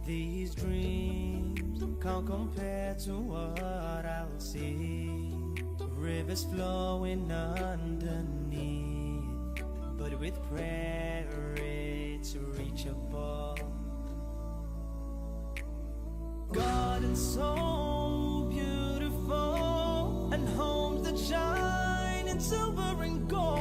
These dreams can't compare to what I'll see. Rivers flowing underneath, but with prayer it's reachable. Gardens so beautiful, and homes that shine in silver and gold.